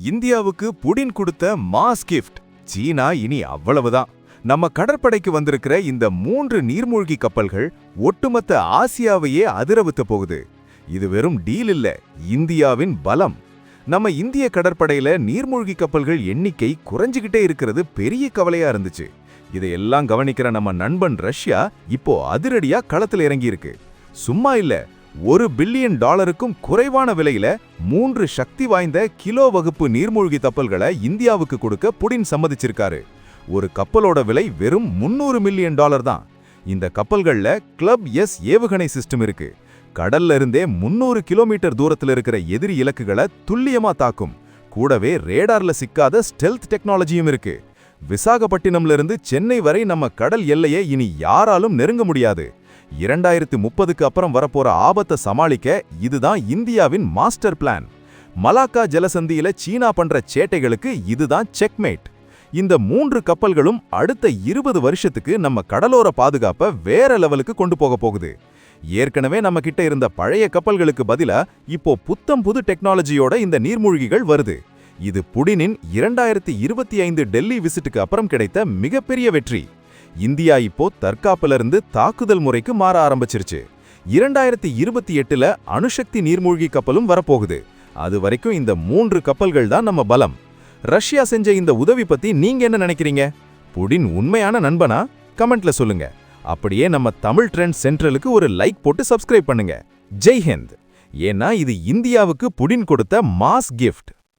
இந்தியாவுக்கு புடின் கொடுத்த mass gift. சீனா இனி அவ்வளவுதான். நம்ம கடற்படைக்கு வந்திருக்கிற இந்த 3 நீர்மூழ்கி கப்பல்கள் ஒட்டுமொத்த ஆசியாவையே அதிரவித்த போகுது. இது வெறும் டீல் இல்ல, இந்தியாவின் பலம். நம்ம இந்திய கடற்படையில நீர்மூழ்கி கப்பல்கள் எண்ணிக்கை குறைஞ்சுகிட்டே இருக்கிறது பெரிய கவலையா இருந்துச்சு. இதையெல்லாம் கவனிக்கிற நம்ம நண்பன் ரஷ்யா இப்போ அதிரடியா களத்துல இறங்கி இருக்கு. சும்மா இல்ல, $1 பில்லியன் குறைவான விலையில 3 சக்தி வாய்ந்த கிலோ வகுப்பு நீர்மூழ்கி கப்பல்களை இந்தியாவுக்கு கொடுக்க புடின் சம்மதிச்சிருக்காரு. ஒரு கப்பலோட விலை வெறும் $300 மில்லியன் தான். இந்த கப்பல்கள்ல கிளப் எஸ் ஏவுகணை சிஸ்டம் இருக்கு. கடல்ல இருந்தே 300 கிலோமீட்டர் தூரத்துல இருக்கிற எதிரி இலக்குகளை துல்லியமா தாக்கும். கூடவே ரேடார்ல சிக்காத ஸ்டெல்த் டெக்னாலஜியும் இருக்கு. விசாகப்பட்டினம்ல இருந்து சென்னை வரை நம்ம கடல் எல்லையை இனி யாராலும் நெருங்க முடியாது. 2030க்கு அப்புறம் வரப்போற ஆபத்தை சமாளிக்க இதுதான் இந்தியாவின் மாஸ்டர் பிளான். மலாக்கா ஜலசந்தியில சீனா பண்ற சேட்டைகளுக்கு இதுதான் செக்மேட். இந்த 3 கப்பல்களும் அடுத்த 20 வருஷத்துக்கு நம்ம கடலோர பாதுகாப்பை வேற லெவலுக்கு கொண்டு போக போகுது. ஏற்கனவே நம்ம கிட்ட இருந்த பழைய கப்பல்களுக்கு பதிலா இப்போ புத்தம் புது டெக்னாலஜியோட இந்த நீர்மூழ்கிகள் வருது. இது புடினின் 2025 டெல்லி விசிட்டுக்கு அப்புறம் கிடைத்த மிகப்பெரிய வெற்றி. இந்தியா இப்போ தற்காப்புல இருந்து தாக்குதல் முறைக்கு மாற ஆரம்பிச்சிருச்சு. 2028ல அணுசக்தி நீர்மூழ்கி கப்பலும் வரப்போகுது. அது வரைக்கும் இந்த 3 கப்பல்கள் தான் நம்ம பலம். ரஷ்யா செஞ்ச இந்த உதவி பத்தி நீங்க என்ன நினைக்கிறீங்க? புடின் உண்மையான நண்பனா? கமெண்ட்ல சொல்லுங்க. அப்படியே நம்ம தமிழ் ட்ரெண்ட் சென்ட்ரலுக்கு ஒரு லைக் போட்டு சப்ஸ்கிரைப் பண்ணுங்க. ஜெய் ஹிந்த். ஏன்னா இது இந்தியாவுக்கு புடின் கொடுத்த மாஸ் கிஃப்ட்.